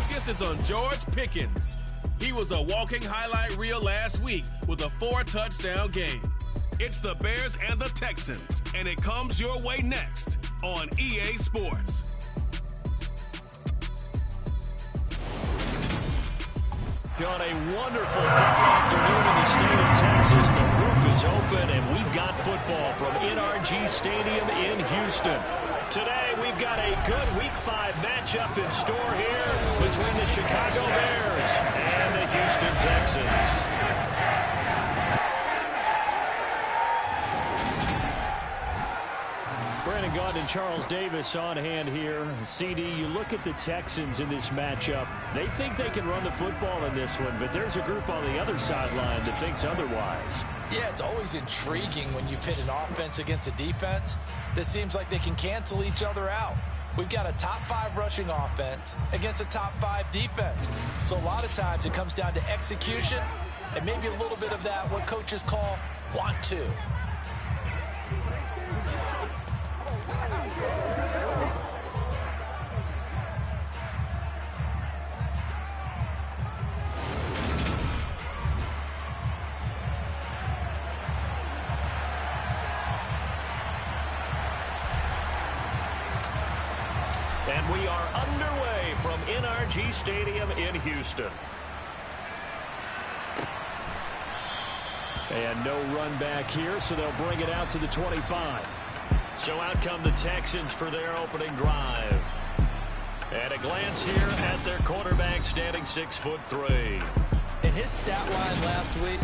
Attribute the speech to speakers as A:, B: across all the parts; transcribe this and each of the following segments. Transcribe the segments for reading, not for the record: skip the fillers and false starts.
A: focus is on George Pickens. He was a walking highlight reel last week with a 4-touchdown game. It's the Bears and the Texans, and it comes your way next on EA Sports.
B: On a wonderful fall afternoon in the state of Texas, the roof is open, and we've got football from NRG Stadium in Houston. Today, we've got a good Week 5 matchup in store here between the Chicago Bears and the Houston Texans. Brandon Gaudin and Charles Davis on hand here. CD, you look at the Texans in this matchup. They think they can run the football in this one, but there's a group on the other sideline that thinks otherwise.
C: Yeah, it's always intriguing when you pit an offense against a defense that seems like they can cancel each other out. We've got a top 5 rushing offense against a top 5 defense. So a lot of times it comes down to execution and maybe a little bit of that, what coaches call want to.
B: And we are underway from NRG Stadium in Houston. And no run back here, so they'll bring it out to the 25. So out come the Texans for their opening drive. And a glance here at their quarterback, standing 6'3".
C: And his stat line last week,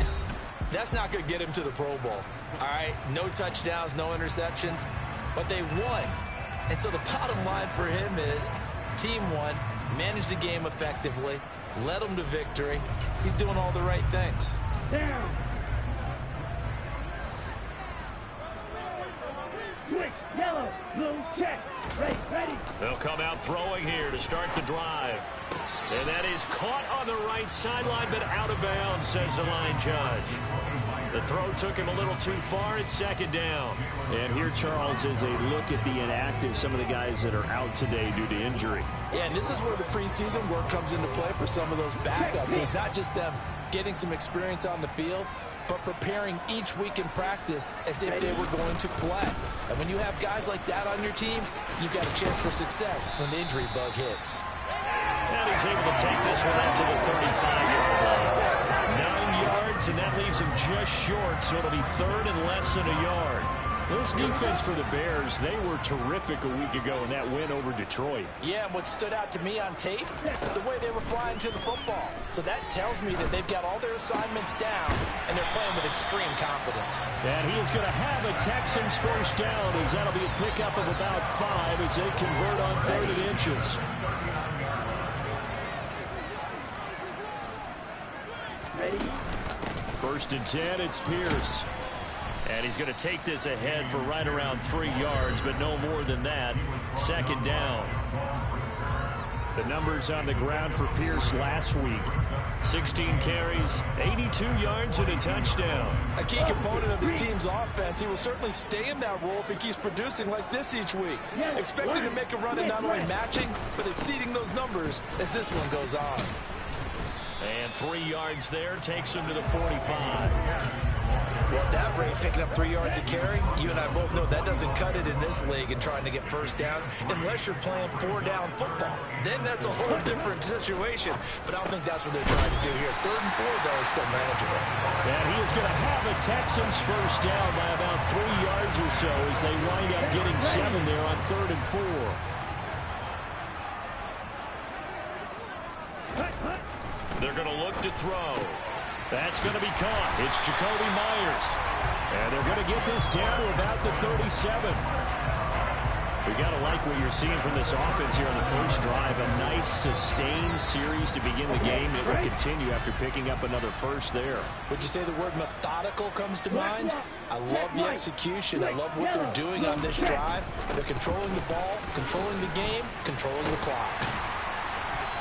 C: that's not going to get him to the Pro Bowl. All right, no touchdowns, no interceptions, but they won. And so the bottom line for him is team won, managed the game effectively, led them to victory. He's doing all the right things.
D: Down. Switch, yellow, blue, check. Ready.
B: They'll come out throwing here to start the drive. And that is caught on the right sideline, but out of bounds, says the line judge. The throw took him a little too far. It's second down.
E: And here, Charles, is a look at the inactive, some of the guys that are out today due to injury.
C: Yeah, and this is where the preseason work comes into play for some of those backups. It's not just them getting some experience on the field, but preparing each week in practice as if they were going to play. And when you have guys like that on your team, you've got a chance for success when the injury bug hits.
B: And he's able to take this one out to the 35-yard line. 9 yards, and that leaves him just short, so it'll be third and less than a yard.
E: This defense for the Bears, they were terrific a week ago in that win over Detroit.
C: Yeah, and what stood out to me on tape, the way they were flying to the football. So that tells me that they've got all their assignments down, and they're playing with extreme confidence.
E: And he is going to have a Texans first down, as that'll be a pickup of about 5 as they convert on 3rd and inches.
D: Ready.
E: 1st and 10, it's Pierce.
B: And he's going to take this ahead for right around 3 yards, but no more than that. Second down.
E: The numbers on the ground for Pierce last week.
B: 16 carries, 82 yards, and a touchdown.
C: A key component of his team's offense. He will certainly stay in that role if he keeps producing like this each week. Expecting to make a run and not only matching, but exceeding those numbers as this one goes on.
B: And 3 yards there takes him to the 45.
C: Well, at that rate, picking up 3 yards a carry, you and I both know that doesn't cut it in this league and trying to get first downs unless you're playing 4-down football. Then that's a whole different situation, but I don't think that's what they're trying to do here. 3rd and 4, though, is still manageable.
E: And he is going to have a Texans first down by about 3 yards or so as they wind up getting 7 there on 3rd and 4.
B: They're going to look to throw. That's going to be caught. It's Jacoby Myers.
E: And they're going to get this down to about the 37. We got to like what you're seeing from this offense here on the first drive. A nice, sustained series to begin the game. It will continue after picking up another first there.
C: Would you say the word methodical comes to mind? I love the execution. I love what they're doing on this drive. They're controlling the ball, controlling the game, controlling the clock.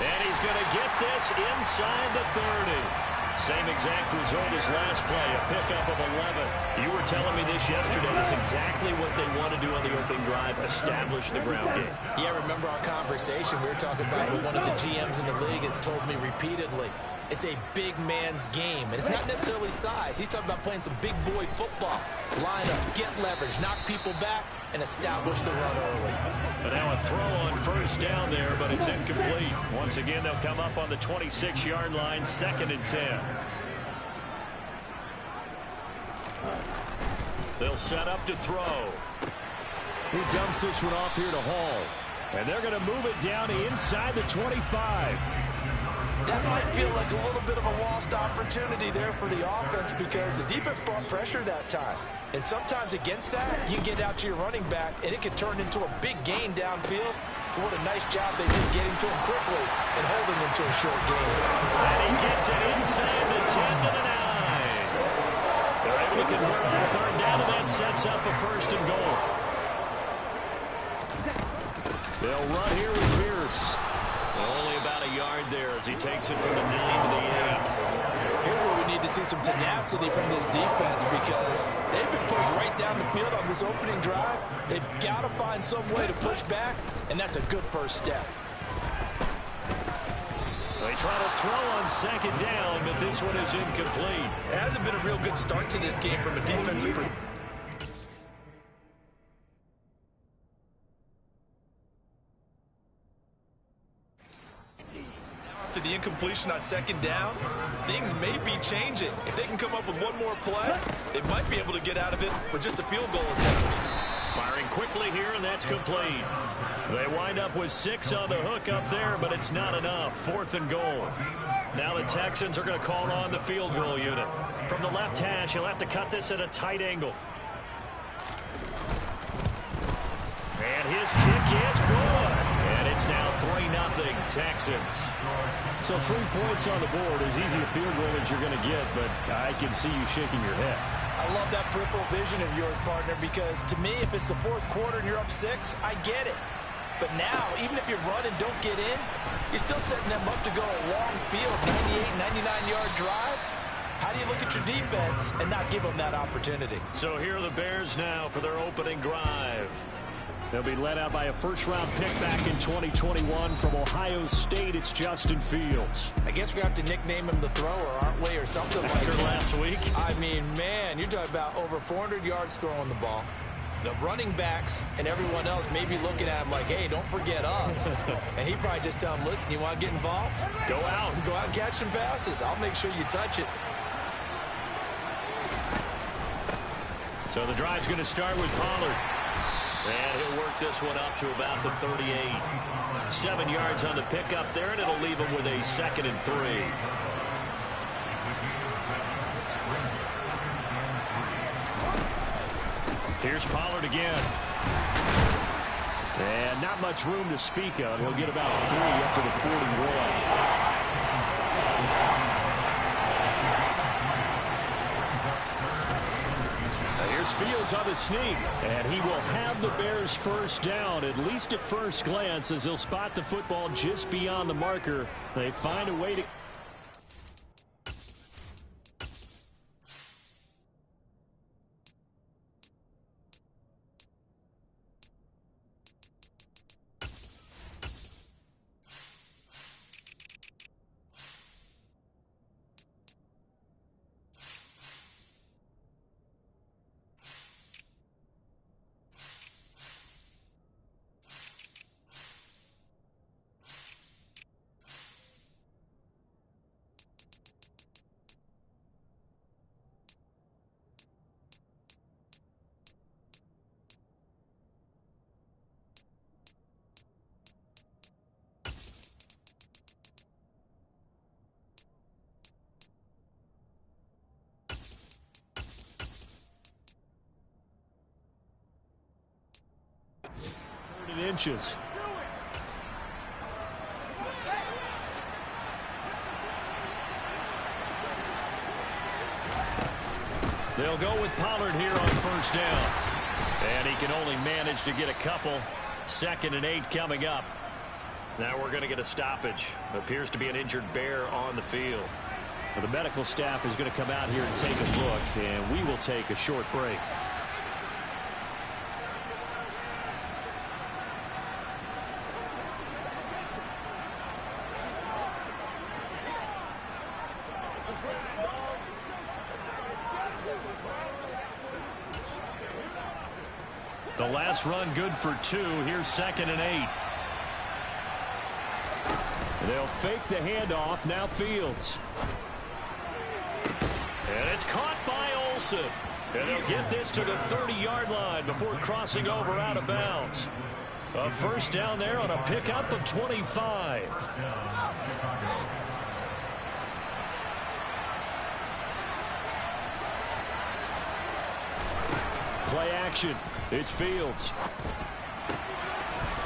B: And he's going to get this inside the 30. Same exact result as last play, a pickup of 11. You were telling me this yesterday. It's exactly what they want to do on the opening drive, establish the ground game.
C: Yeah, remember our conversation. We were talking about what one of the GMs in the league has told me repeatedly. It's a big man's game, and it's not necessarily size. He's talking about playing some big boy football. Line up, get leverage, knock people back, and establish the run early.
B: But now a throw on first down there, but it's incomplete. Once again, they'll come up on the 26-yard line, 2nd and 10. They'll set up to throw.
E: He dumps this one off here to Hall. And they're going to move it down inside the 25.
C: That might feel like a little bit of a lost opportunity there for the offense because the defense brought pressure that time. And sometimes against that, you get out to your running back, and it can turn into a big gain downfield. What a nice job they did getting to him quickly and holding him to a short gain.
B: And he gets it inside the 10 to the 9. They're able to convert on 3rd down, and that sets up a 1st and goal. They'll run here with Pierce. Only about a yard there as he takes it from the 9 to the 8.
C: Here's where we need to see some tenacity from this defense because they've been pushed right down the field on this opening drive. They've got to find some way to push back, and that's a good first step.
B: They try to throw on 2nd down, but this one is incomplete.
C: It hasn't been a real good start to this game from a defensive perspective. The incompletion on 2nd down, things may be changing. If they can come up with one more play, they might be able to get out of it with just a field goal attempt.
B: Firing quickly here, and that's complete. They wind up with 6 on the hook up there, but it's not enough. 4th and goal. Now the Texans are going to call on the field goal unit. From the left hash, he'll have to cut this at a tight angle. And his kick is good. And it's now 3-0 Texans.
E: So 3 points on the board, as easy a field goal as you're going to get, but I can see you shaking your head.
C: I love that peripheral vision of yours, partner, because to me, if it's the 4th quarter and you're up 6, I get it. But now, even if you run and don't get in, you're still setting them up to go a long field, 98, 99-yard drive. How do you look at your defense and not give them that opportunity?
B: So here are the Bears now for their opening drive.
E: They'll be led out by a first-round pick back in 2021 from Ohio State. It's Justin Fields.
C: I guess we're going to have to nickname him the thrower, aren't we, or something like that.
B: Last week.
C: I mean, man, you're talking about over 400 yards throwing the ball. The running backs and everyone else may be looking at him like, hey, don't forget us. And he'd probably just tell him, listen, you want to get involved? Go out and catch some passes. I'll make sure you touch it.
B: So the drive's going to start with Pollard. And he'll work this one up to about the 38. 7 yards on the pickup there, and it'll leave him with a 2nd and 3.
E: Here's Pollard again. And not much room to speak of. He'll get about 3 up to the 41. Fields on the sneak, and he will have the Bears first down, at least at first glance, as he'll spot the football just beyond the marker. They find a way to... inches.
B: They'll go with Pollard here on first down. And he can only manage to get a couple. 2nd and 8 coming up. Now we're going to get a stoppage. Appears to be an injured Bear on the field.
E: Well, the medical staff is going to come out here and take a look, and we will take a short break. The last run good for 2. Here's 2nd and 8. They'll fake the handoff. Now Fields. And it's caught by Olsen. And they'll get this to the 30-yard line before crossing over out of bounds. A first down there on a pickup of 25. Play action. It's Fields.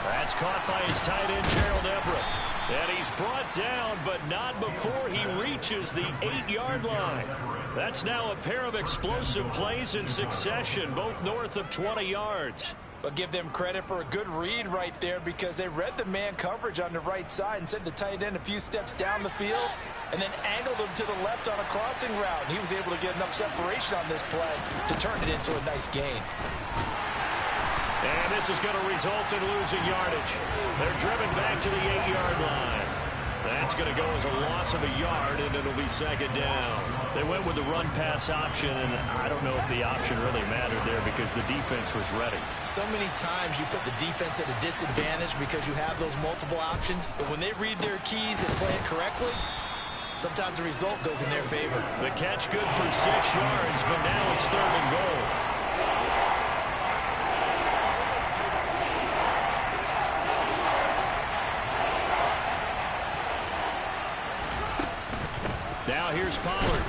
E: That's caught by his tight end, Gerald Everett. And he's brought down, but not before he reaches the 8-yard line. That's now a pair of explosive plays in succession, both north of 20 yards.
C: But give them credit for a good read right there, because they read the man coverage on the right side and sent the tight end a few steps down the field and then angled him to the left on a crossing route. And he was able to get enough separation on this play to turn it into a nice gain.
B: And this is going to result in losing yardage. They're driven back to the 8-yard line. That's going to go as a loss of a yard, and it'll be 2nd down. They went with the run-pass option, and I don't know if the option really mattered there because the defense was ready.
C: So many times you put the defense at a disadvantage because you have those multiple options, but when they read their keys and play it correctly, sometimes the result goes in their favor.
B: The catch good for 6 yards, but now it's 3rd and goal. Now here's Pollard.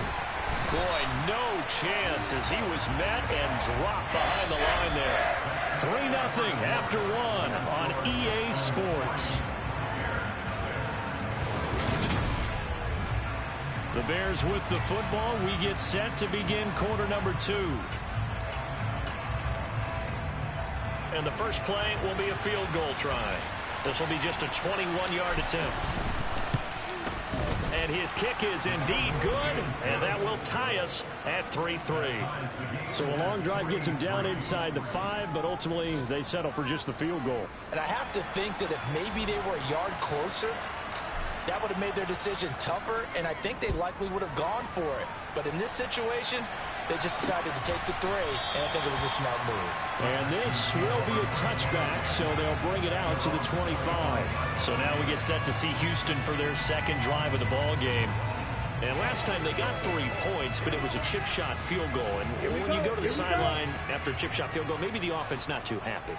B: Boy, no chance as he was met and dropped behind the line there. 3-0 after 1 on EA Sports. The Bears with the football. We get set to begin quarter number 2. And the first play will be a field goal try. This will be just a 21-yard attempt. And his kick is indeed good, and that will tie us at 3-3.
E: So a long drive gets him down inside the 5, but ultimately they settle for just the field goal.
C: And I have to think that if maybe they were a yard closer, that would have made their decision tougher, and I think they likely would have gone for it. But in this situation, they just decided to take the 3, and I think it was a smart move.
E: And this will be a touchback, so they'll bring it out to the 25.
B: So now we get set to see Houston for their second drive of the ball game. And last time they got 3 points, but it was a chip shot field goal. And when you go to the sideline after a chip shot field goal, maybe the offense not too happy.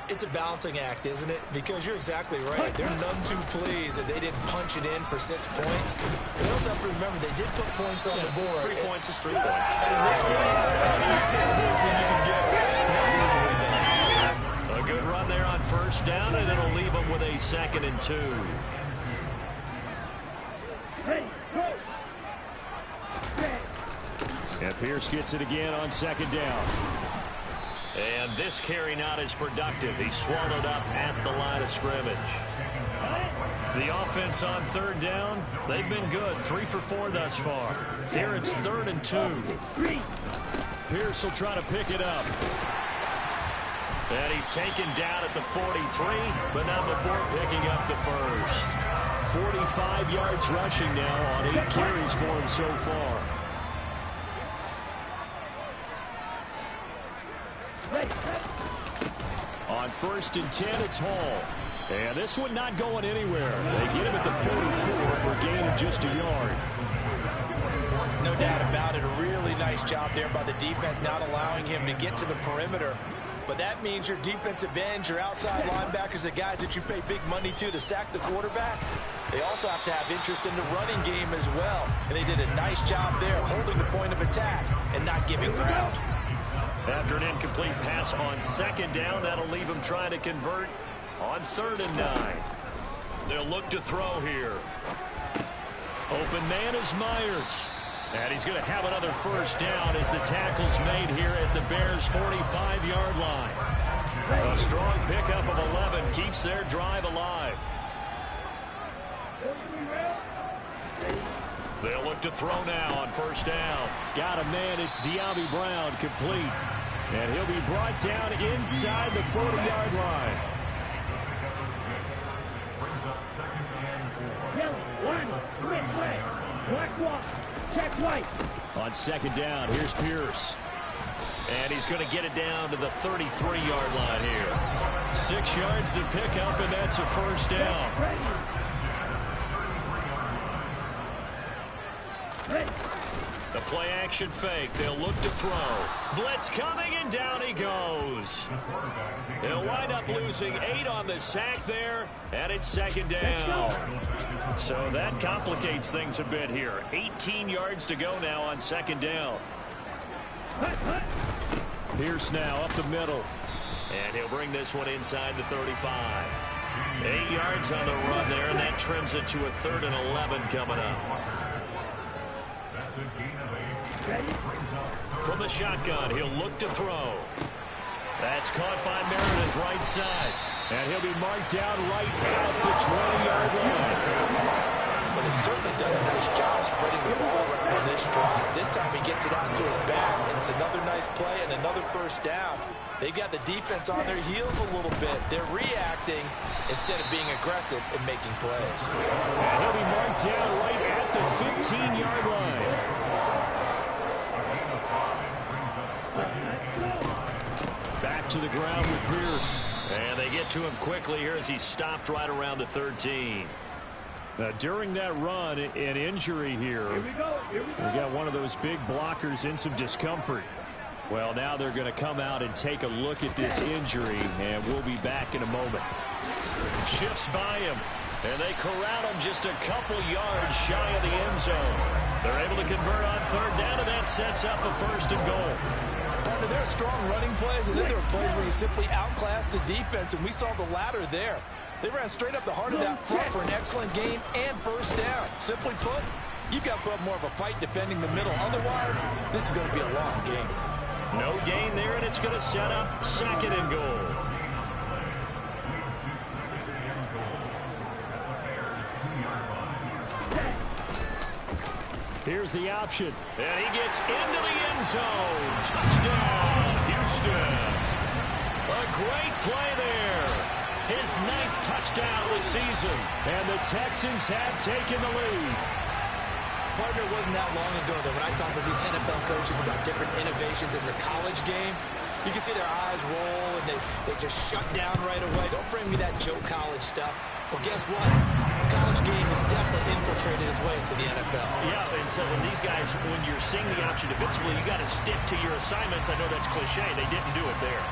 C: It's a balancing act, isn't it? Because you're exactly right. They're none too pleased that they didn't punch it in for 6 points. But you also have to remember they did put points on the board.
B: 3 points is 3 points.
C: And in this league, you take points when you can get it.
B: A good run there on first down, and it'll leave them with a 2nd and 2.
E: And Pierce gets it again on 2nd down.
B: And this carry not as productive. He swallowed up at the line of scrimmage. The offense on 3rd down, they've been good. 3 for 4 thus far. Here it's 3rd and 2.
E: Pierce will try to pick it up.
B: And he's taken down at the 43, but not before picking up the first.
E: 45 yards rushing now on 8 carries for him so far. On 1st and 10, it's Hall. And this one not going anywhere. They get him at the 44 for a gain of just a yard.
C: No doubt about it. A really nice job there by the defense, not allowing him to get to the perimeter. But that means your defensive ends, your outside linebackers, the guys that you pay big money to sack the quarterback, they also have to have interest in the running game as well. And they did a nice job there holding the point of attack and not giving ground.
B: After an incomplete pass on 2nd down, that'll leave him trying to convert on 3rd and 9. They'll look to throw here. Open man is Myers. And he's going to have another first down as the tackle's made here at the Bears' 45-yard line. A strong pickup of 11 keeps their drive alive. They'll look to throw now on first down.
E: Got a man. It's De'Ami Brown, complete. And he'll be brought down inside the 40-yard line.
D: Yellow, one, split leg, black walk, check white.
E: On second down, here's Pierce.
B: And he's going to get it down to the 33-yard line here. 6 yards to pick up, and that's a first down.
D: Ready.
B: The play-action fake. They'll look to throw. Blitz coming, and down he goes. He'll wind up losing 8 on the sack there, and it's second down. So that complicates things a bit here. 18 yards to go now on second down.
E: Pierce now up the middle.
B: And he'll bring this one inside the 35. 8 yards on the run there, and that trims it to a 3rd and 11 coming up. From the shotgun, he'll look to throw. That's caught by Meredith right side.
E: And he'll be marked down right out the 20-yard line.
C: But they've certainly done a nice job spreading the ball around on this drive. This time he gets it out to his back, and it's another nice play and another first down. They've got the defense on their heels a little bit. They're reacting instead of being aggressive and making plays.
E: And he'll be marked down right at the 15-yard line. Back to the ground with Pierce.
B: And they get to him quickly here as he stopped right around the 13.
E: Now, during that run, an injury here. We got one of those big blockers in some discomfort. Well, now they're going to come out and take a look at this injury, and we'll be back in a moment.
B: Shifts by him, and they corral him just a couple yards shy of the end zone. They're able to convert on third down, and that sets up a 1st and goal.
F: There are strong running plays, and then there are plays where you simply outclass the defense, and we saw the latter there. They ran straight up the heart of that front for an excellent gain and first down. Simply put, you've got to put up more of a fight defending the middle. Otherwise, this is going to be a long game.
B: No gain there, and it's going to set up 2nd and goal.
E: Here's the option.
B: And he gets into the end zone. Touchdown, Houston. A great play there. His 9th touchdown of the season.
E: And the Texans have taken the lead.
C: Partner, wasn't that long ago that when I talk with these NFL coaches about different innovations in the college game, you can see their eyes roll and they just shut down right away. Don't bring me that Joe College stuff. Well, guess what? The college game has definitely infiltrated its way into the NFL.
B: Yeah, and so when these guys, when you're seeing the option defensively, you got to stick to your assignments. I know that's cliche. They didn't do it there.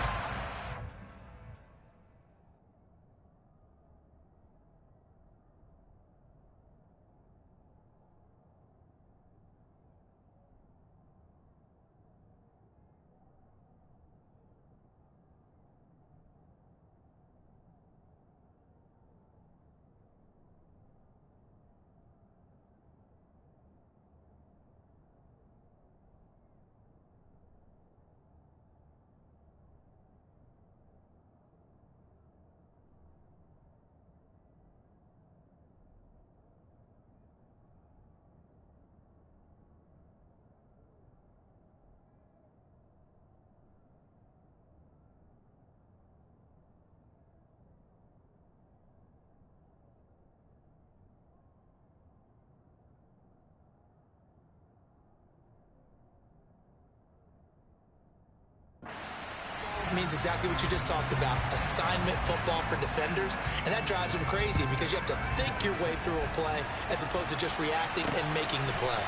C: Means exactly what you just talked about, assignment football for defenders, and that drives them crazy because you have to think your way through a play as opposed to just reacting and making the play.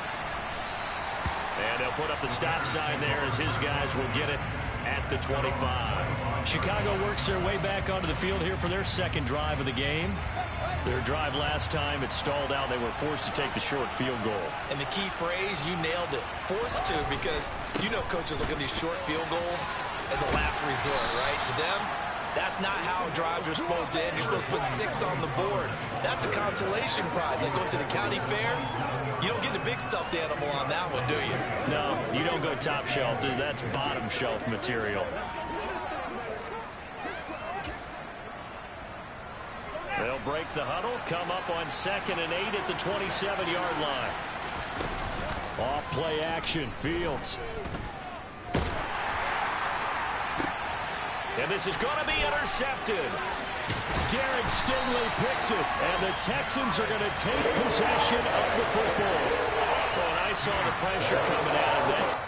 B: And they'll put up the stop sign there as his guys will get it at the 25. Chicago works their way back onto the field here for their 2nd drive of the game. Their drive last time, it stalled out. They were forced to take the short field goal.
C: And the key phrase, you nailed it, forced to, because you know coaches look at these short field goals as a last resort, right? To them, that's not how drives are supposed to end. You're supposed to put 6 on the board. That's a consolation prize. Like going to the county fair, you don't get the big stuffed animal on that one, do you?
B: No, you don't go top shelf. That's bottom shelf material. They'll break the huddle, come up on 2nd and 8 at the 27-yard line. Off play action, Fields. And this is going to be intercepted. Derek Stingley picks it, and the Texans are going to take possession of the football. Oh, and I saw the pressure coming out of that.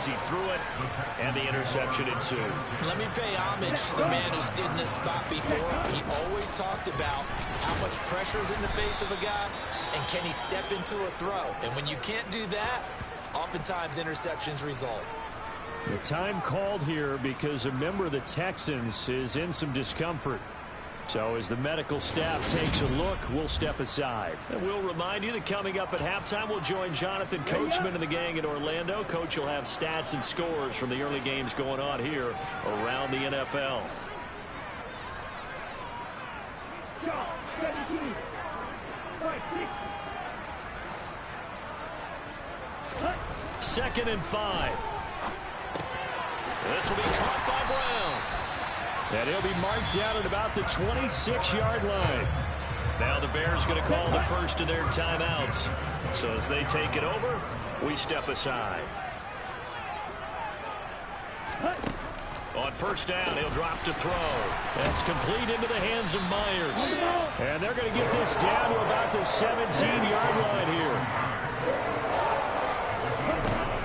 B: He threw it, and the interception ensued.
C: Let me pay homage to the man who stood in this spot before. He always talked about how much pressure is in the face of a guy, and can he step into a throw. And when you can't do that, oftentimes interceptions result.
B: The time called here because a member of the Texans is in some discomfort. So as the medical staff takes a look, we'll step aside. And we'll remind you that coming up at halftime, we'll join Jonathan Coachman and the gang in Orlando. Coach will have stats and scores from the early games going on here around the NFL.
D: 17.
B: 2nd and 5. This will be caught by Brown. And he'll be marked down at about the 26-yard line. Now the Bears going to call the first of their timeouts. So as they take it over, we step aside. On first down, he'll drop to throw. That's complete into the hands of Myers. And they're going to get this down to about the 17-yard line here.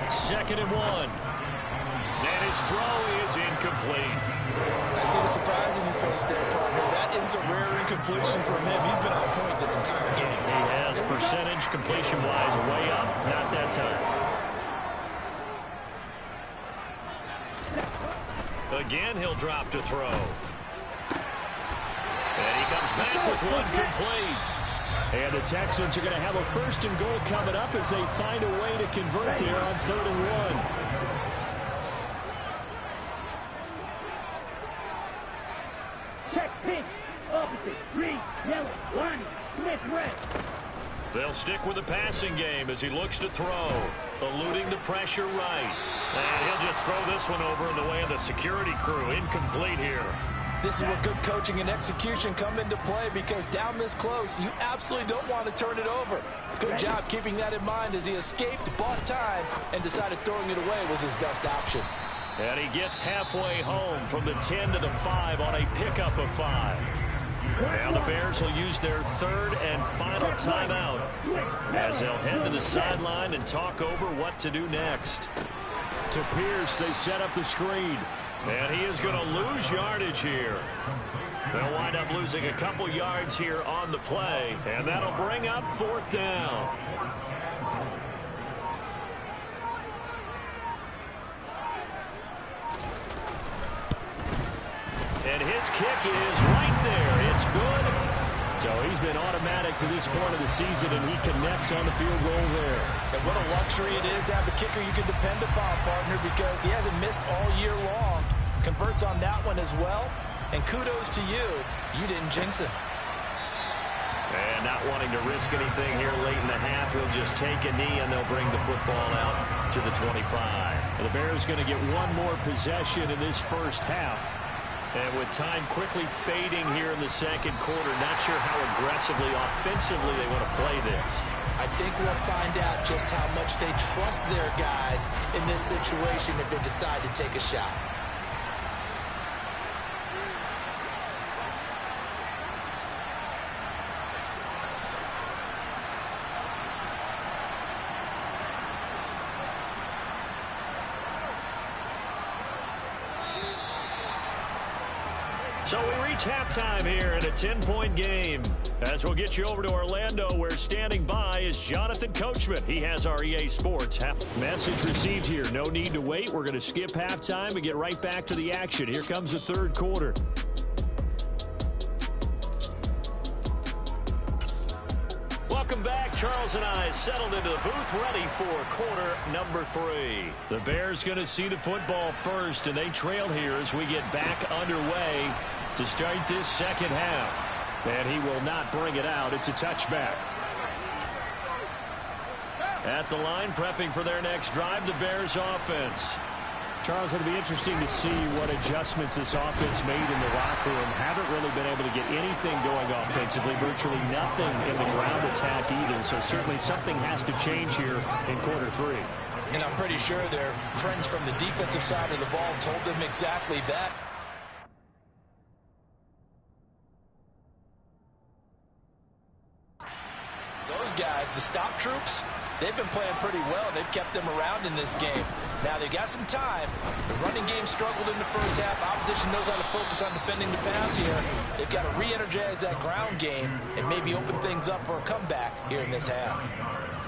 B: 2nd and 1. And his throw is incomplete.
C: I see the surprise in your face there, partner. That is a rare incompletion from him. He's been on point this entire game.
B: He has percentage completion-wise way up. Not that time. Again, he'll drop to throw. And he comes back with one complete. And the Texans are going to have a 1st and goal coming up as they find a way to convert there on 3rd and 1. They'll stick with the passing game as he looks to throw, eluding the pressure right. And he'll just throw this one over in the way of the security crew. Incomplete here.
F: This is where good coaching and execution come into play, because down this close, you absolutely don't want to turn it over. Good job keeping that in mind as he escaped, bought time, and decided throwing it away was his best option.
B: And he gets halfway home from the 10 to the 5 on a pickup of 5. Now the Bears will use their 3rd and final timeout as they'll head to the sideline and talk over what to do next. To Pierce, they set up the screen. And he is going to lose yardage here. They'll wind up losing a couple yards here on the play, and that'll bring up 4th down. And his kick is right there. It's good. So he's been automatic to this point of the season, and he connects on the field goal there.
C: And what a luxury it is to have a kicker you can depend upon, partner, because he hasn't missed all year long. Converts on that one as well. And kudos to you. You didn't jinx him.
B: And not wanting to risk anything here late in the half, he'll just take a knee, and they'll bring the football out to the 25. And the Bears going to get one more possession in this first half. And with time quickly fading here in the 2nd quarter, not sure how aggressively, offensively they want to play this.
C: I think we'll find out just how much they trust their guys in this situation if they decide to take a shot.
B: So we reach halftime here in a 10-point game. As we'll get you over to Orlando, where standing by is Jonathan Coachman. He has our EA Sports message received here. No need to wait. We're going to skip halftime and get right back to the action. Here comes the 3rd quarter. Welcome back Charles and I settled into the booth, ready for quarter number 3. The Bears going to see the football first, and they trail here as we get back underway to start this second half. And he will not bring it out. It's a touchback. At the line, prepping for their next drive, the Bears offense.
E: Charles, it'll be interesting to see what adjustments this offense made in the locker room. Haven't really been able to get anything going offensively, virtually nothing in the ground attack either. So certainly something has to change here in quarter 3.
C: And I'm pretty sure their friends from the defensive side of the ball told them exactly that. Those guys, the stop troops, they've been playing pretty well. They've kept them around in this game. Now, they got some time. The running game struggled in the first half. Opposition knows how to focus on defending the pass here. They've got to re-energize that ground game and maybe open things up for a comeback here in this half.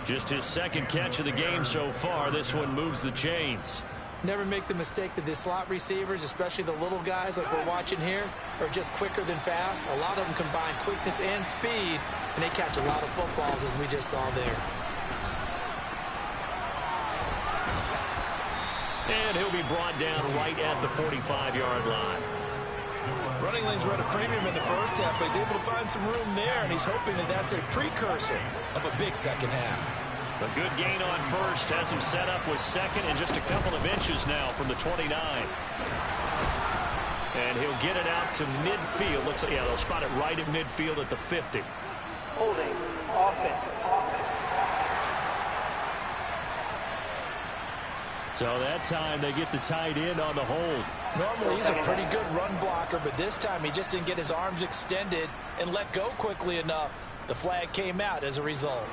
B: Just his second catch of the game so far. This one moves the chains.
C: Never make the mistake that the slot receivers, especially the little guys like we're watching here, are just quicker than fast. A lot of them combine quickness and speed, and they catch a lot of footballs, as we just saw there.
B: And he'll be brought down right at the 45-yard line.
C: Running lanes were at a premium in the first half, but he's able to find some room there, and he's hoping that that's a precursor of a big second half.
B: A good gain on first has him set up with second and just a couple of inches now from the 29. And he'll get it out to midfield. Looks like, yeah, they'll spot it right at midfield at the 50.
D: Holding. Offense.
E: So that time they get the tight end on the hold.
C: Normally he's a pretty good run blocker, but this time he just didn't get his arms extended and let go quickly enough. The flag came out as a result.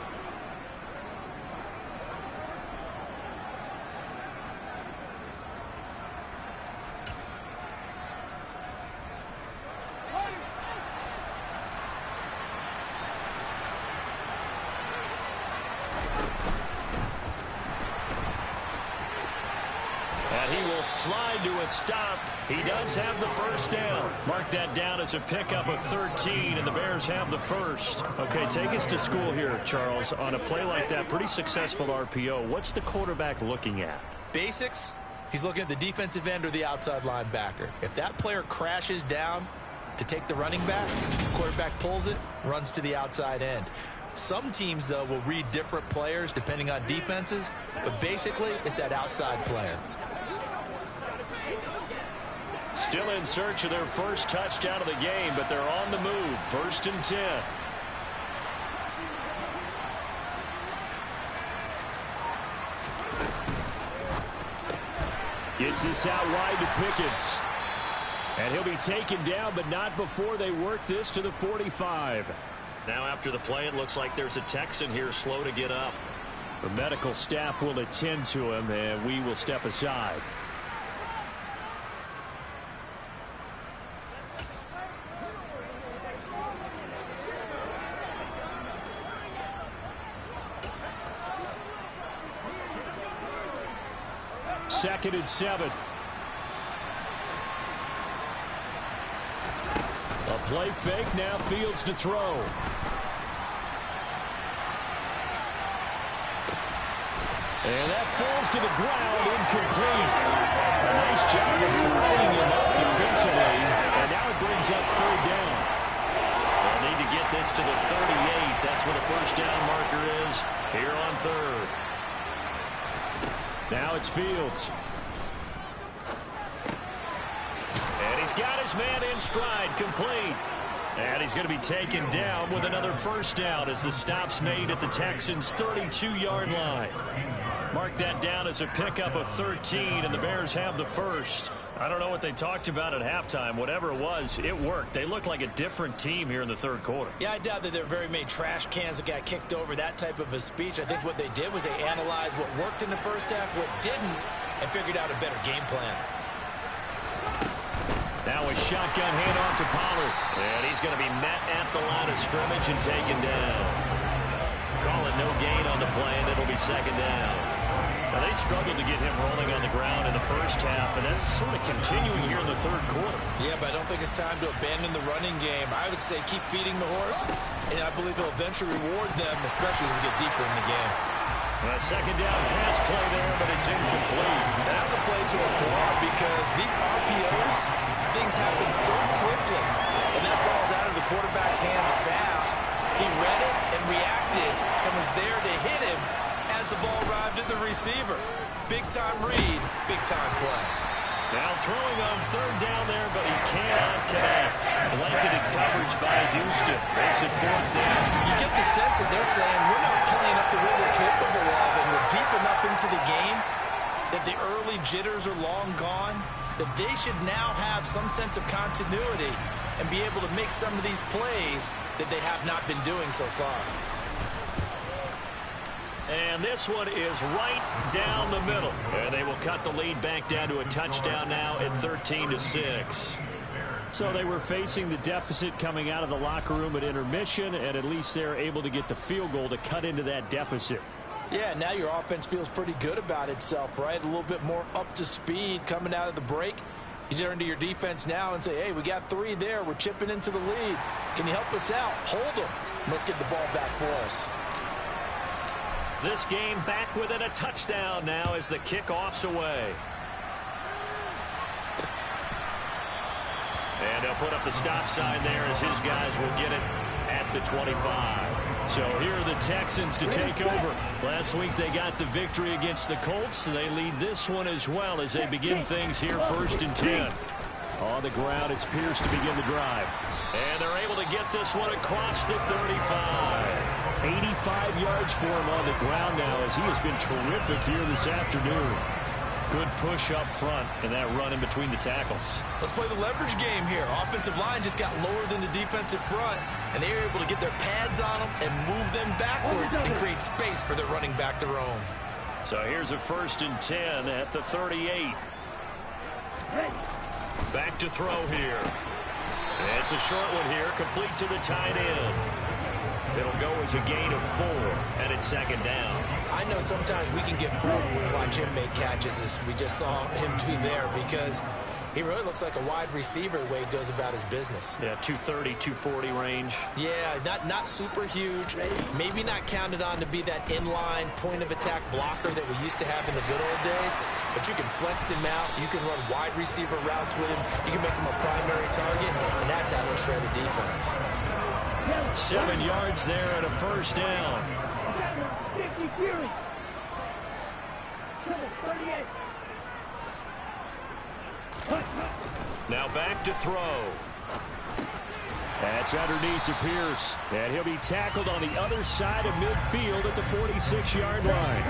B: Slide to a stop. He does have the first down. Mark that down as a pickup of 13, and the Bears have the first. Okay, take us to school here, Charles. On a play like that, pretty successful RPO. What's the quarterback looking at?
C: Basics. He's looking at the defensive end or the outside linebacker. If that player crashes down to take the running back, quarterback pulls it, runs to the outside end. Some teams, though, will read different players depending on defenses, but basically it's that outside player.
B: Still in search of their first touchdown of the game, but they're on the move. 1st and 10.
E: Gets this out wide to Pickens. And he'll be taken down, but not before they work this to the 45.
B: Now after the play, it looks like there's a Texan here slow to get up.
E: The medical staff will attend to him, and we will step aside. Second and 7. A play fake, now Fields to throw. And that falls to the ground, incomplete. A nice job of bringing him up defensively, and now it brings up 3rd down.
B: They'll need to get this to the 38. That's where the first down marker is here on 3rd.
E: Now it's Fields.
B: And he's got his man in stride, complete. And he's going to be taken down with another first down as the stop's made at the Texans' 32-yard line. Mark that down as a pickup of 13, and the Bears have the first. I don't know what they talked about at halftime. Whatever it was, it worked. They look like a different team here in the 3rd quarter.
C: Yeah, I doubt that there were very many trash cans that got kicked over, that type of a speech. I think what they did was they analyzed what worked in the first half, what didn't, and figured out a better game plan.
B: Now a shotgun handoff to Pollard. And he's going to be met at the line of scrimmage and taken down. Call it no gain on the play, and it'll be 2nd down. Now, they struggled to get him rolling on the ground in the first half, and that's sort of continuing here in the third quarter.
C: Yeah, but I don't think it's time to abandon the running game. I would say keep feeding the horse, and I believe he'll eventually reward them, especially as we get deeper in the game.
B: A second down pass play there, but it's incomplete.
C: And that's a play to applaud because these RPOs, things happen so quickly. And that ball's out of the quarterback's hands fast. He read it and reacted and was there to hit him as the ball arrived at the receiver. Big-time read, big-time play.
B: Now throwing on third down there, but he cannot connect. Blanketed coverage by Houston. Makes it fourth down.
C: You get the sense that they're saying we're not playing up to what we're capable of, and we're deep enough into the game that the early jitters are long gone, that they should now have some sense of continuity and be able to make some of these plays that they have not been doing so far.
B: And this one is right down the middle. And they will cut the lead back down to a touchdown now at 13-6.
E: So they were facing the deficit coming out of the locker room at intermission, and at least they're able to get the field goal to cut into that deficit.
F: Yeah, now your offense feels pretty good about itself, right? A little bit more up to speed coming out of the break. You turn to your defense now and say, hey, we got 3 there. We're chipping into the lead. Can you help us out? Hold them. Let's get the ball back for us.
B: This game back within a touchdown now as the kickoff's away. And he'll put up the stop sign there as his guys will get it at the 25. So here are the Texans to take over. Last week they got the victory against the Colts. They lead this one as well as they begin things here 1st and 10.
E: On the ground, it's Pierce to begin the drive.
B: And they're able to get this one across the 35.
E: 85 yards for him on the ground now as he has been terrific here this afternoon.
B: Good push up front and that run in between the tackles.
C: Let's play the leverage game here. Offensive line just got lower than the defensive front, and they were able to get their pads on them and move them backwards and create space for their running back to roam.
B: So here's a 1st and 10 at the 38. Back to throw here. It's a short one here, complete to the tight end. It'll go as a gain of 4, and it's 2nd down.
C: I know sometimes we can get fooled when we watch him make catches, as we just saw him do there, because he really looks like a wide receiver the way he goes about his business.
B: Yeah, 230, 240 range.
C: Yeah, not super huge. Maybe not counted on to be that inline point-of-attack blocker that we used to have in the good old days, but you can flex him out. You can run wide receiver routes with him. You can make him a primary target, and that's how he'll shred a defense.
B: 7 yards there and a 1st down. Now back to throw.
E: That's underneath to Pierce. And he'll be tackled on the other side of midfield at the 46-yard line.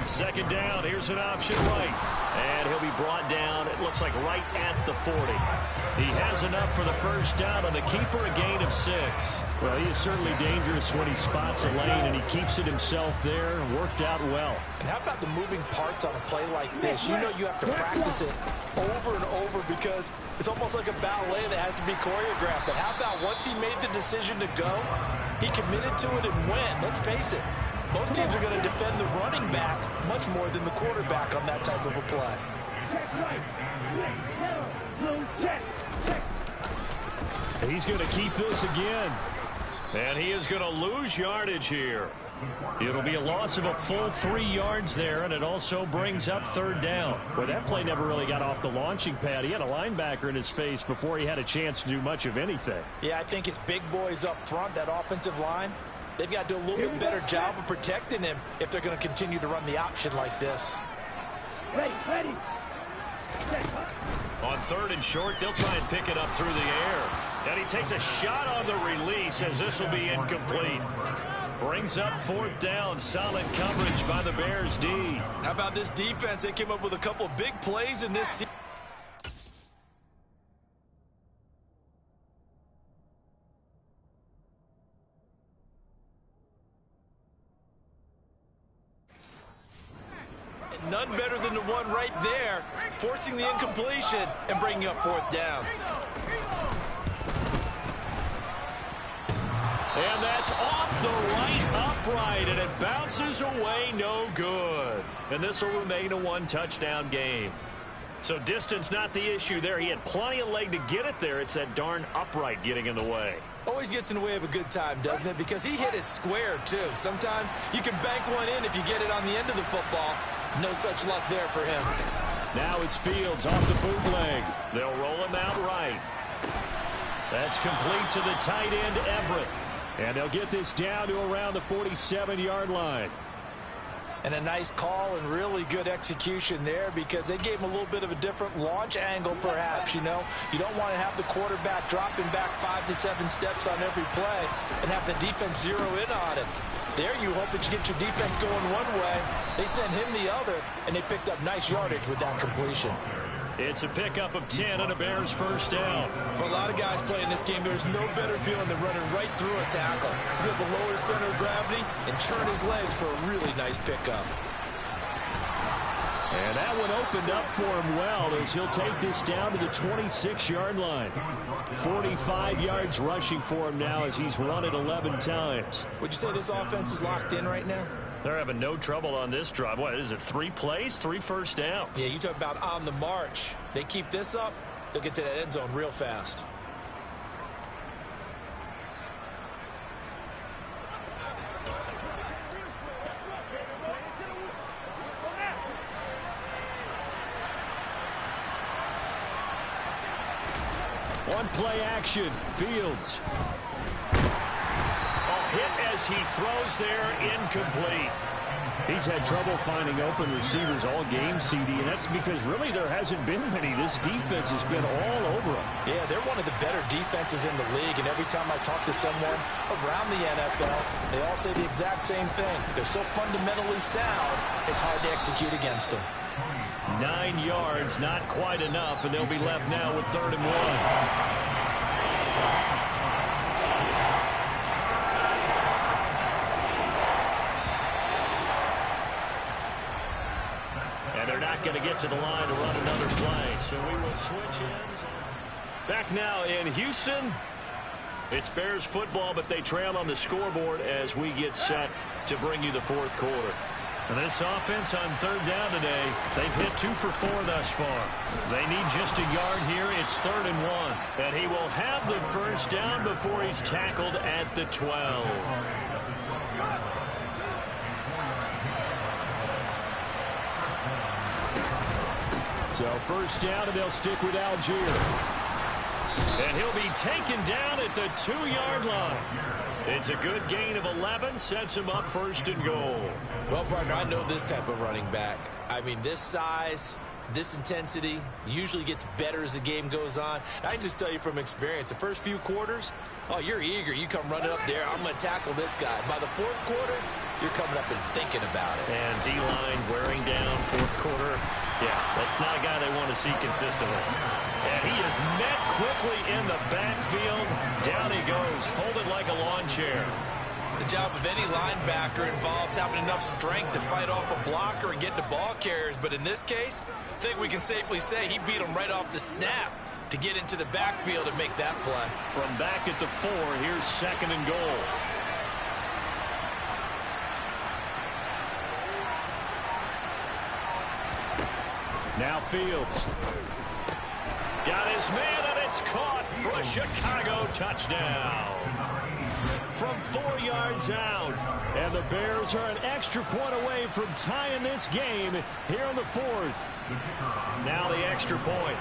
B: 2nd down. Here's an option right. And he'll be brought down, it looks like right at the 40. He has enough for the 1st down on the keeper, a gain of 6.
E: Well, he is certainly dangerous when he spots a lane, and he keeps it himself there. Worked out well.
F: And how about the moving parts on a play like this? You know you have to practice it over and over because it's almost like a ballet that has to be choreographed. But how about once he made the decision to go, he committed to it and went. Let's face it. Most teams are going to defend the running back much more than the quarterback on that type of a play.
E: He's going to keep this again.
B: And he is going to lose yardage here. It'll be a loss of a full 3 yards there, and it also brings up 3rd down.
E: Well, that play never really got off the launching pad. He had a linebacker in his face before he had a chance to do much of anything.
F: Yeah, I think his big boys up front, that offensive line, they've got to do a little bit better job of protecting him if they're going to continue to run the option like this.
D: Ready.
B: On 3rd and short, they'll try and pick it up through the air. And he takes a shot on the release as this will be incomplete. Brings up 4th down. Solid coverage by the Bears D.
C: How about this defense? They came up with a couple of big plays in this season. None better than the one right there, forcing the incompletion and bringing up 4th down.
B: It's off the right upright, and it bounces away no good. And this will remain a one-touchdown game. So distance not the issue there. He had plenty of leg to get it there. It's that darn upright getting in the way.
C: Always gets in the way of a good time, doesn't it? Because he hit it square, too. Sometimes you can bank one in if you get it on the end of the football. No such luck there for him.
B: Now it's Fields off the bootleg. They'll roll him out right. That's complete to the tight end, Everett.
E: And they'll get this down to around the 47-yard line.
F: And a nice call and really good execution there because they gave him a little bit of a different launch angle perhaps, you know. You don't want to have the quarterback dropping back 5 to 7 steps on every play and have the defense zero in on it. There you hope that you get your defense going one way. They sent him the other, and they picked up nice yardage with that completion.
B: It's a pickup of 10 and a Bears first down.
C: For a lot of guys playing this game, there's no better feeling than running right through a tackle. He's able to lower his center of gravity and churn his legs for a really nice pickup.
E: And that one opened up for him well as he'll take this down to the 26-yard line. 45 yards rushing for him now as he's run it 11 times.
C: Would you say this offense is locked in right now?
B: They're having no trouble on this drive. What is it, 3 plays, 3 first downs?
C: Yeah, you talk about on the march. They keep this up, they'll get to that end zone real fast.
E: One play action. Fields.
B: Hit as he throws there, incomplete.
E: He's had trouble finding open receivers all game, CD, and that's because really there hasn't been many. This defense has been all over them.
F: Yeah, they're one of the better defenses in the league, and every time I talk to someone around the NFL, they all say the exact same thing. They're so fundamentally sound, it's hard to execute against them.
B: 9 yards, not quite enough, and they'll be left now with 3rd and 1. Going to get to the line to run another play, so we will switch ends. Back now in Houston. It's Bears football, but they trail on the scoreboard as we get set to bring you the 4th quarter. And this offense on 3rd down today, they've hit 2 for 4 thus far. They need just a yard here. It's 3rd and 1, and he will have the first down before he's tackled at the 12.
E: So first down, and they'll stick with Algier.
B: And he'll be taken down at the 2-yard line. It's a good gain of 11, sets him up 1st and goal.
C: Well, partner, I know this type of running back. I mean, this size, this intensity usually gets better as the game goes on. I can just tell you from experience, the first few quarters, oh, you're eager. You come running up there. I'm going to tackle this guy. By the 4th quarter, you're coming up and thinking about it.
B: And D-line wearing down 4th quarter. Yeah, that's not a guy they want to see consistently. And he is met quickly in the backfield. Down he goes, folded like a lawn chair.
C: The job of any linebacker involves having enough strength to fight off a blocker and get to ball carriers. But in this case, I think we can safely say he beat him right off the snap to get into the backfield and make that play.
B: From back at the 4, here's 2nd and goal.
E: Now Fields.
B: Got his man, and it's caught for a Chicago touchdown. From 4 yards out.
E: And the Bears are an extra point away from tying this game here in the 4th.
B: Now the extra point.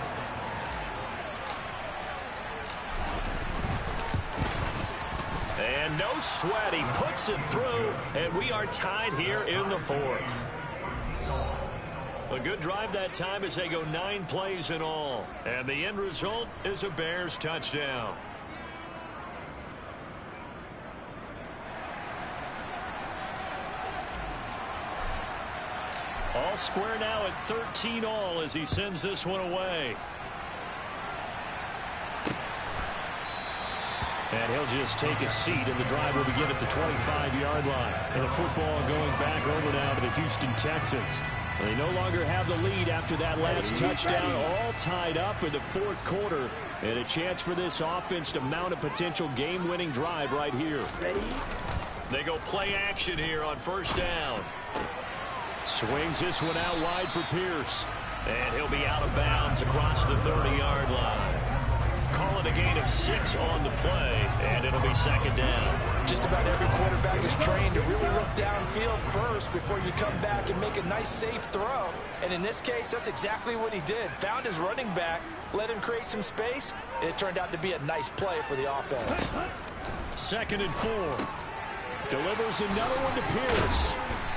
B: And no sweat. He puts it through, and we are tied here in the 4th. A good drive that time as they go 9 plays in all. And the end result is a Bears touchdown. All square now at 13 all as he sends this one away.
E: And he'll just take a seat, and the drive will begin at the 25-yard line. And the football going back over now to the Houston Texans. They no longer have the lead after that last touchdown, all tied up in the fourth quarter. And a chance for this offense to mount a potential game-winning drive right here.
B: They go play action here on first down.
E: Swings this one out wide for Pierce.
B: And he'll be out of bounds across the 30-yard line. Call it a gain of 6 on the play, and it'll be second down.
F: Just about every quarterback is trained to really look downfield first before you come back and make a nice, safe throw. And in this case, that's exactly what he did. Found his running back, let him create some space, and it turned out to be a nice play for the offense.
E: 2nd and 4. Delivers another one to Pierce.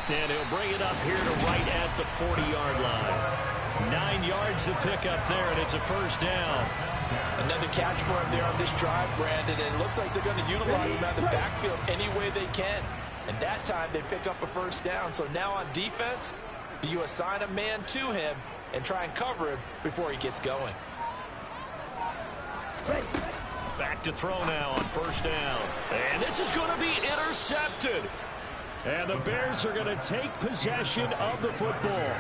B: And he'll bring it up here to right at the 40-yard line. 9 yards to pick up there, and it's a first down.
F: Another catch for him there on this drive, Brandon, and it looks like they're going to utilize him out of the backfield any way they can. And that time they pick up a first down. So now on defense, you assign a man to him and try and cover him before he gets going.
B: Back to throw now on first down. And this is going to be intercepted.
E: And the Bears are going to take possession of the football.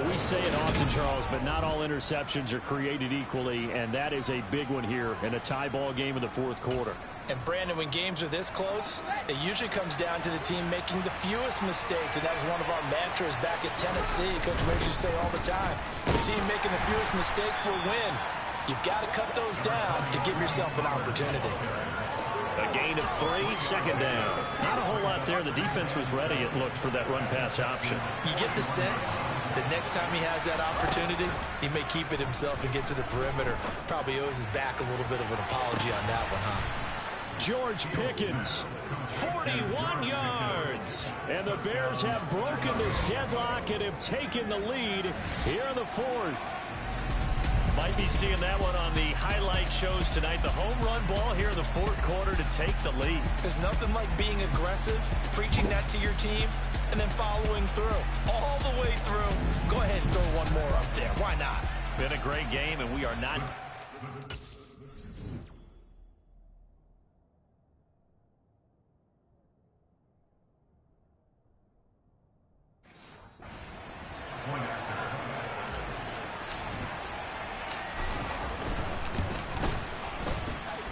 E: We say it often, Charles, but not all interceptions are created equally, and that is a big one here in a tie ball game in the fourth quarter.
F: And, Brandon, when games are this close, it usually comes down to the team making the fewest mistakes, and that was one of our mantras back at Tennessee. Coach Rose used to say all the time, the team making the fewest mistakes will win. You've got to cut those down to give yourself an opportunity.
B: A gain of 3, second down.
E: Not a whole lot there. The defense was ready, it looked, for that run-pass option.
C: You get the sense that next time he has that opportunity, he may keep it himself and get to the perimeter. Probably owes his back a little bit of an apology on that one, huh?
E: George Pickens, 41 yards. And the Bears have broken this deadlock and have taken the lead here in the fourth.
B: Might be seeing that one on the highlight shows tonight. The home run ball here in the fourth quarter to take the lead.
C: There's nothing like being aggressive, preaching that to your team, and then following through. All the way through. Go ahead and throw one more up there. Why not?
B: Been a great game, and we are not...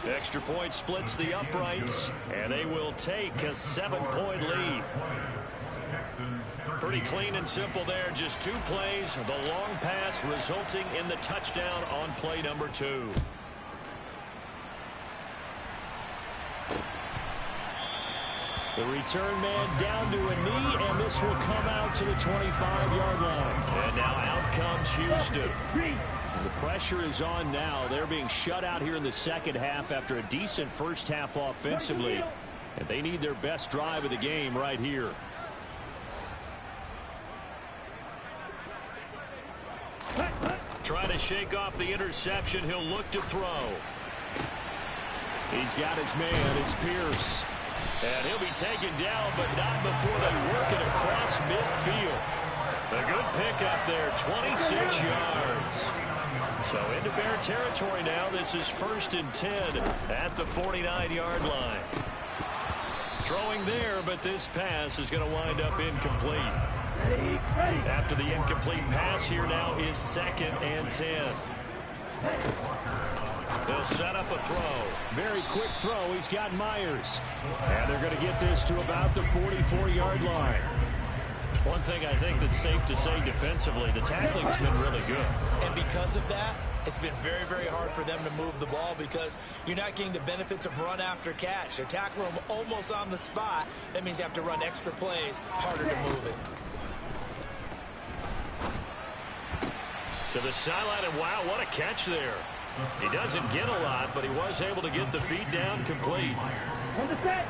B: Extra point splits the uprights, and they will take a 7-point lead. Pretty clean and simple there. Just 2 plays. The long pass resulting in the touchdown on play number 2.
E: The return man down to a knee, and this will come out to the 25-yard line.
B: And now out comes Houston.
E: The pressure is on now. They're being shut out here in the second half after a decent first half offensively. And they need their best drive of the game right here.
B: Trying to shake off the interception. He'll look to throw.
E: He's got his man. It's Pierce.
B: And he'll be taken down, but not before they work it across midfield. A good pickup there, 26 yards. So into Bear territory now. This is 1st and 10 at the 49-yard line. Throwing there, but this pass is going to wind up incomplete. After the incomplete pass, here now is 2nd and 10. They'll set up a throw.
E: Very quick throw. He's got Myers. And they're going to get this to about the 44-yard line.
B: One thing I think that's safe to say defensively, the tackling's been really good.
C: And because of that, it's been very, very hard for them to move the ball because you're not getting the benefits of run after catch. They're tackling them almost on the spot. That means you have to run extra plays, harder to move it.
B: To the sideline, and wow, what a catch there. He doesn't get a lot, but he was able to get the feet down complete.
D: On the set.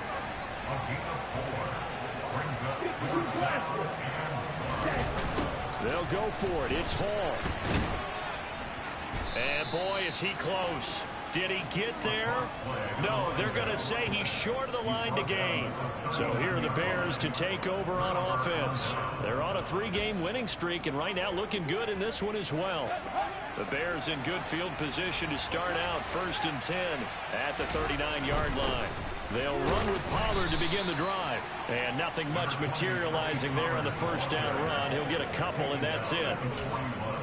E: They'll go for it. It's Hall.
B: And boy, is he close. Did he get there? No, they're going to say he's short of the line to gain. So here are the Bears to take over on offense. They're on a 3-game winning streak, and right now looking good in this one as well. The Bears in good field position to start out 1st and 10 at the 39-yard line. They'll run with Pollard to begin the drive. And nothing much materializing there on the first down run. He'll get a couple, and that's it.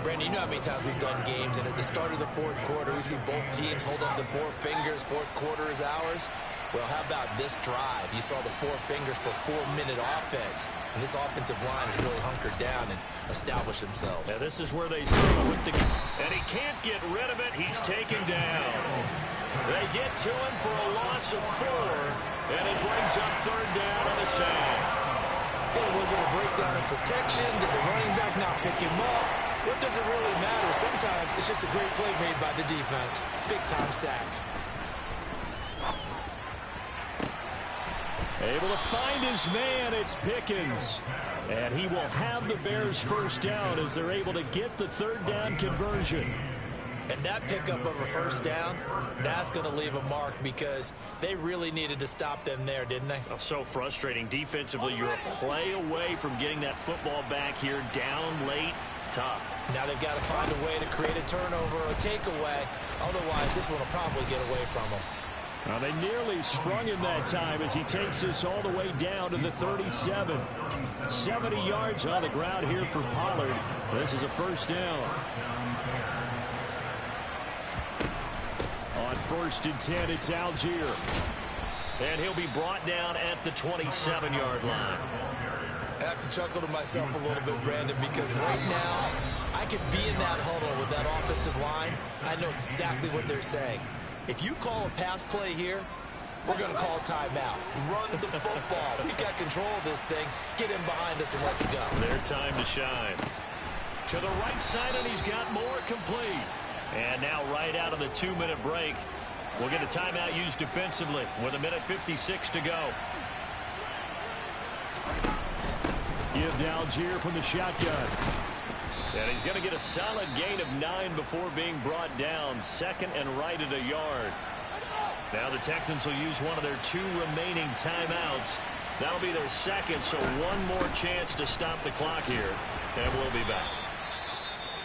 C: Brandon, you know how many times we've done games, and at the start of the fourth quarter, we see both teams hold up the four fingers. Fourth quarter is ours. Well, how about this drive? You saw the four fingers for 4-minute offense. And this offensive line has really hunkered down and established themselves.
B: Yeah, this is where they struggle with the... And he can't get rid of it. He's taken down. They get to him for a loss of 4. And it brings up third down on a sack.
C: Hey, was it a breakdown in protection? Did the running back not pick him up? What does it really matter? Sometimes it's just a great play made by the defense. Big-time sack.
B: Able to find his man, it's Pickens. And he will have the Bears first down as they're able to get the third down conversion.
C: And that pickup of a first down, that's going to leave a mark because they really needed to stop them there, didn't they?
B: Oh, so frustrating. Defensively, you're a play away from getting that football back here down late. Tough.
C: Now they've got to find a way to create a turnover or a takeaway. Otherwise, this one will probably get away from them.
B: Well, they nearly sprung him that time as he takes this all the way down to the 37. 70 yards on the ground here for Pollard. This is a first down. On 1st and 10, it's Algier. And he'll be brought down at the 27-yard line.
C: I have to chuckle to myself a little bit, Brandon, because right now I could be in that huddle with that offensive line. I know exactly what they're saying. If you call a pass play here, we're going to call timeout. Run the football. We got control of this thing. Get him behind us and let's go.
B: Their time to shine. To the right side, and he's got more complete. And now right out of the 2-minute break, we'll get a timeout used defensively with 1:56 to go. Give to Algier from the shotgun. And he's going to get a solid gain of 9 before being brought down. 2nd and right at a yard. Now the Texans will use one of their 2 remaining timeouts. That'll be their 2nd, so one more chance to stop the clock here. And we'll be back.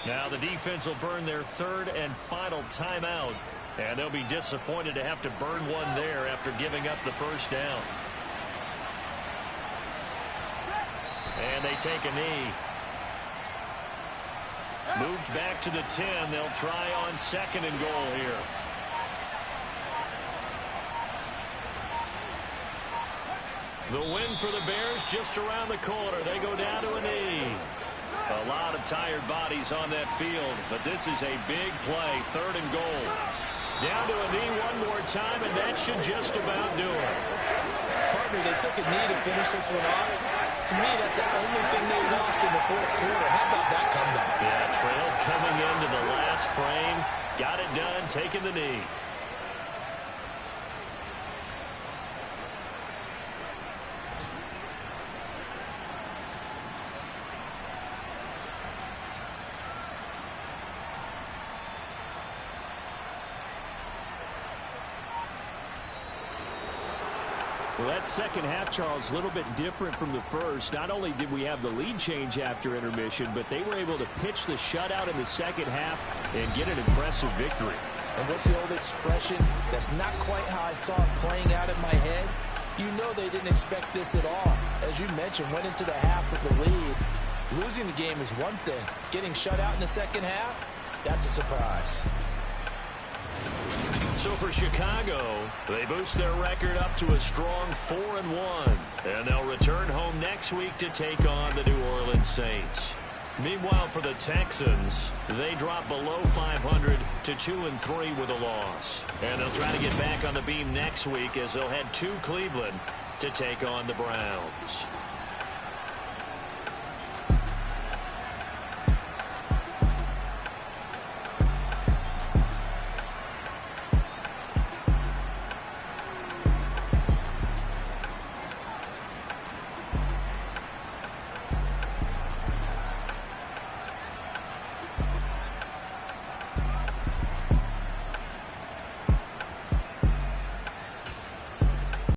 B: Now the defense will burn their 3rd and final timeout. And they'll be disappointed to have to burn one there after giving up the first down. And they take a knee. Moved back to the 10. They'll try on 2nd and goal here. The win for the Bears just around the corner. They go down to a knee. A lot of tired bodies on that field, but this is a big play. 3rd and goal. Down to a knee one more time, and that should just about do it.
C: Partner, they took a knee to finish this one off. To me, that's the only thing they lost in the 4th quarter. How about that comeback?
B: Yeah, trailed coming into the last frame. Got it done, taking the knee. Well, that second half, Charles, a little bit different from the first. Not only did we have the lead change after intermission, but they were able to pitch the shutout in the second half and get an impressive victory.
F: And what's the old expression? That's not quite how I saw it playing out in my head. You know they didn't expect this at all. As you mentioned, went into the half with the lead. Losing the game is one thing. Getting shut out in the second half, that's a surprise.
B: So for Chicago, they boost their record up to a strong 4-1. And they'll return home next week to take on the New Orleans Saints. Meanwhile, for the Texans, they drop below 500 to 2-3 with a loss. And they'll try to get back on the beam next week as they'll head to Cleveland to take on the Browns.